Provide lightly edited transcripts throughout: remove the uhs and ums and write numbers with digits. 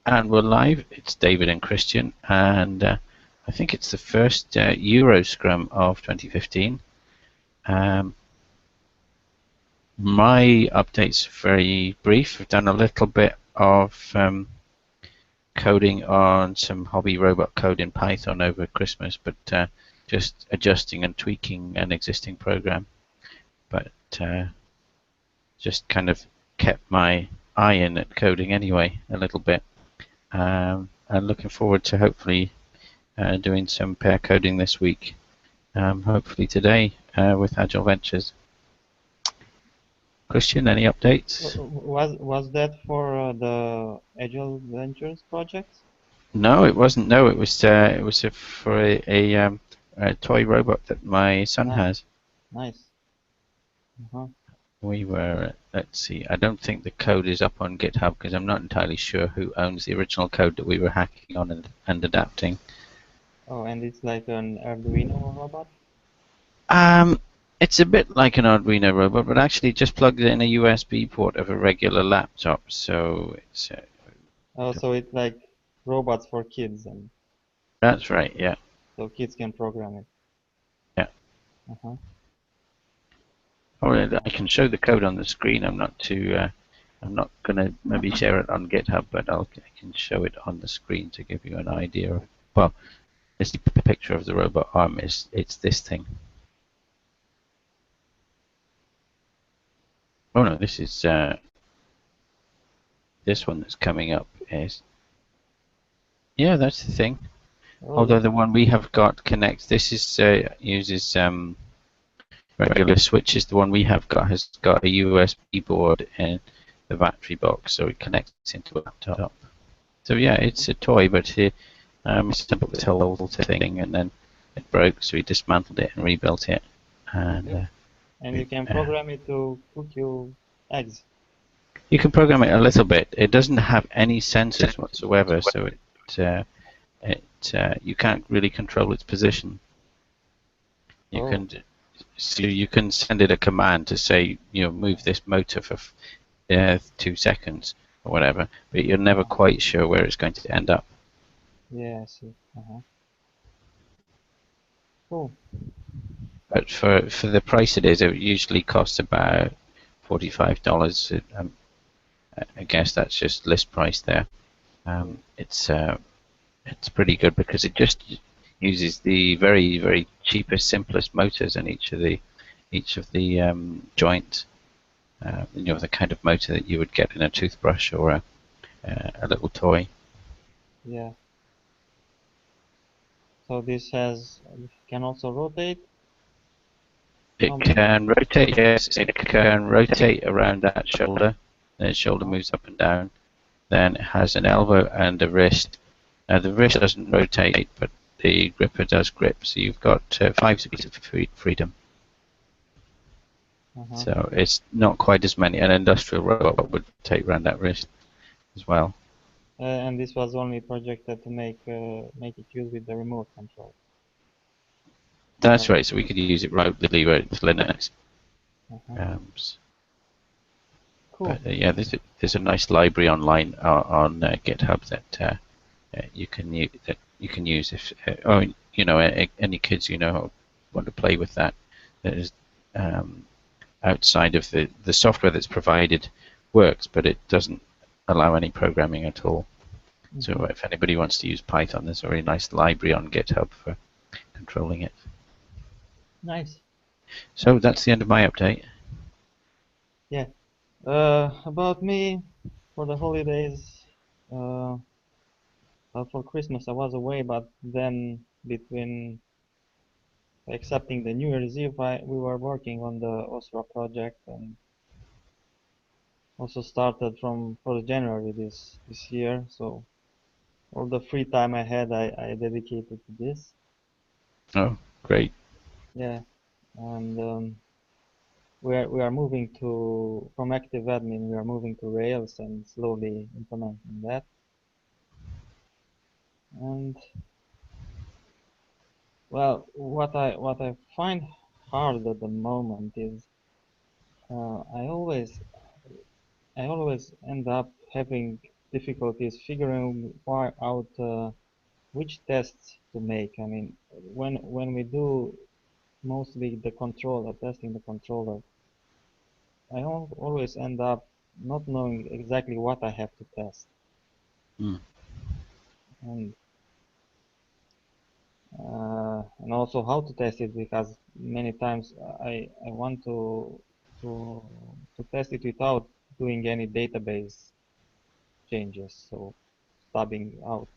And we're live. It's David and Christian, and I think it's the first EuroScrum of 2015. My update's very brief. I've done a little bit of coding on some hobby robot code in Python over Christmas, but just adjusting and tweaking an existing program. But just kind of kept my eye in at coding anyway, a little bit. And looking forward to hopefully doing some pair coding this week, hopefully today with Agile Ventures. Christian, any updates? Was that for the Agile Ventures project? No, it wasn't. No, it was for a toy robot that my son has. Nice. We were, let's see, I don't think the code is up on GitHub because I'm not entirely sure who owns the original code that we were hacking on and adapting. Oh, and it's like an Arduino robot? It's a bit like an Arduino robot, but actually just plugged in a USB port of a regular laptop, so it's... Oh, so it's like robots for kids, and That's right, yeah. so kids can program it. Yeah. Or I can show the code on the screen. I'm not going to maybe share it on GitHub, but I can show it on the screen to give you an idea. Well, this picture of the robot arm it's this thing. Oh no, this is this one that's coming up is. Yeah, that's the thing. Oh, Although the one we have got connects. This is uses regular switches. The one we have got has got a USB board in the battery box, so it connects into a laptop. So yeah, it's a toy, but it's this whole thing, and then it broke, so we dismantled it and rebuilt it. And you can program it to cook you eggs. You can program it a little bit. It doesn't have any sensors whatsoever, so you can't really control its position. You can send it a command to say, move this motor for 2 seconds or whatever, but you're never quite sure where it's going to end up. Yeah, I see. Cool. But for the price it usually costs about $45. I guess that's just list price there. It's pretty good because it just uses the very, very cheapest, simplest motors in each of the joints. The kind of motor that you would get in a toothbrush or a little toy. Yeah. So this can also rotate? It can rotate, yes. It can rotate around that shoulder. The shoulder moves up and down. Then it has an elbow and a wrist. The wrist doesn't rotate, but the gripper does grip. So you've got 5 degrees of freedom. So it's not quite as many. An industrial robot would take around that wrist as well. And this was only projected to make it use with the remote control. That's right. So we could use it remotely with Linux. Cool. But, yeah, there's a nice library online on GitHub that you can use if any kids want to play with that. There's outside of the software that's provided works, but it doesn't allow any programming at all. So if anybody wants to use Python, there's a very nice library on GitHub for controlling it. Nice. So that's the end of my update. Yeah. About me, for the holidays, for Christmas I was away, but then between accepting the New Year's Eve, we were working on the OSRA project, and also started from 1st January this year. So all the free time I had, I dedicated to this. Oh, great. Yeah, and we are moving from active admin. We are moving to Rails and slowly implementing that. And well, what I find hard at the moment is I always end up having difficulty is figuring out which tests to make. I mean, when we do mostly the controller, testing the controller, I always end up not knowing exactly what I have to test. Mm. And and also how to test it, because many times I want to to test it without doing any database changes, so stubbing out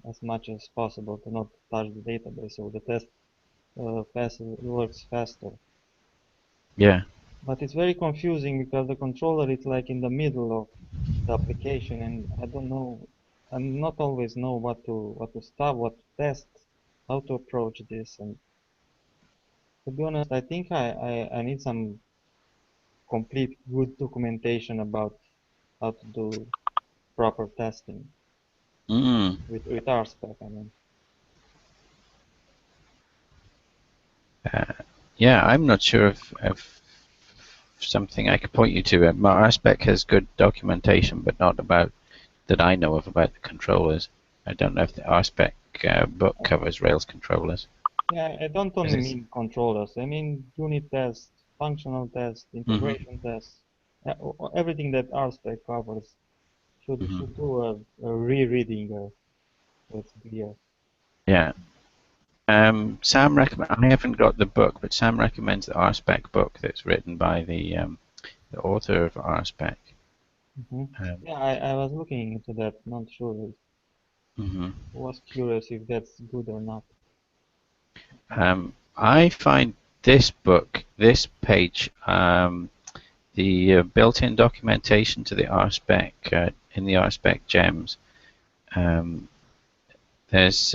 as much as possible to not touch the database, so the test works faster. Yeah. But it's very confusing because the controller is like in the middle of the application, and I don't know, I not always know what to stop, what to test, how to approach this. And to be honest, I think I need some complete good documentation about how to do proper testing Mm. with RSpec, I mean. Uh, yeah, I'm not sure if something I could point you to. My RSpec has good documentation, but not about that I know of about the controllers. I don't know if the RSpec book covers Rails controllers. Yeah, I don't only mean controllers. I mean unit tests, functional tests, Mm-hmm. integration tests, everything that RSpec covers Mm-hmm. should do a rereading, let's be clear. Yeah. Sam recommend. I haven't got the book, but Sam recommends the RSpec book that's written by the author of RSpec. Um, Yeah, I was looking into that, not sure. mhm. Was curious if that's good or not. I find this book, this page, the built-in documentation to the RSpec in the RSpec gems. Um, there's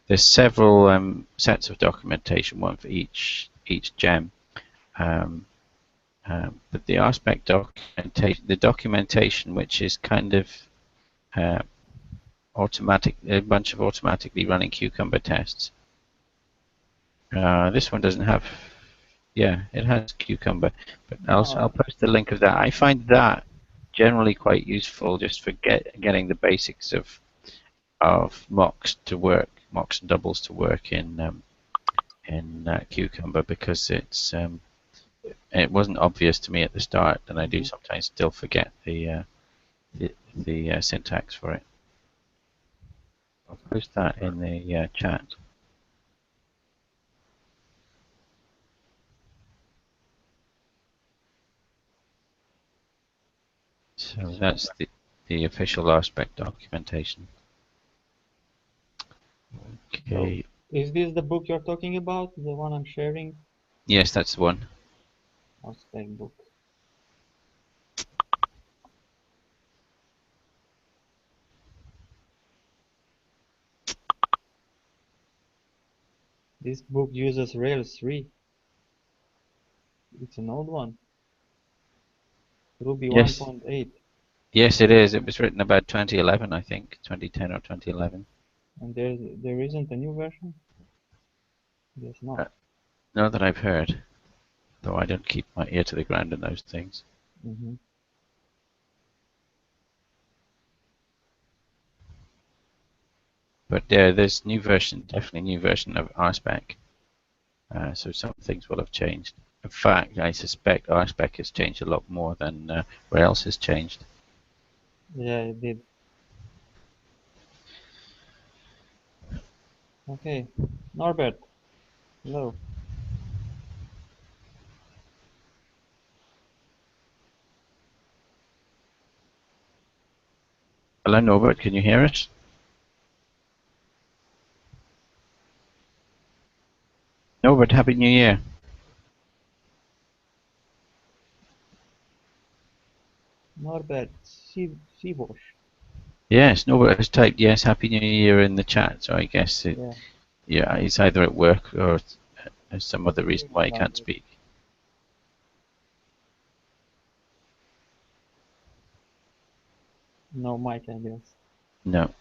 there's several sets of documentation, one for each gem. Um, but the RSpec documentation, the documentation which is kind of uh, automatic, a bunch of automatically running Cucumber tests. This one doesn't have. Yeah, it has Cucumber, but I'll No, post the link of that. I find that generally quite useful just for getting the basics of mocks to work, mocks and doubles to work in Cucumber, because it wasn't obvious to me at the start, and I do sometimes still forget the syntax for it. I'll post that in the chat. So that's the official RSpec documentation. so Okay. is this the book you're talking about? The one I'm sharing? Yes, that's the one. RSpec book. This book uses Rails 3. It's an old one. Ruby Yes. 1.8. Yes, it is. It was written about 2011, I think, 2010 or 2011. And there isn't a new version? Guess not. Uh, Not that I've heard, though I don't keep my ear to the ground in those things. hmm But there's new version, definitely new version of RSpec. So some things will have changed. In fact, I suspect RSpec has changed a lot more than Rails has changed. Yeah, it did. Okay. Norbert, hello. Hello, Norbert. Can you hear us? Norbert, Happy New Year. Norbert Sibosh. Yes, Norbert has typed yes, Happy New Year in the chat. So I guess Yeah. yeah, he's either at work or there's some other reason why he can't speak. No mic, I guess. No.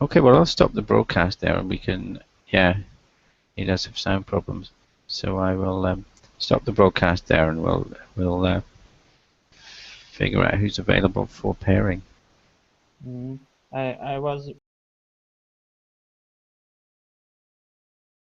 Okay, well, I'll stop the broadcast there, and we can. Yeah, he does have sound problems, so I will stop the broadcast there, and we'll figure out who's available for pairing. Mm. I was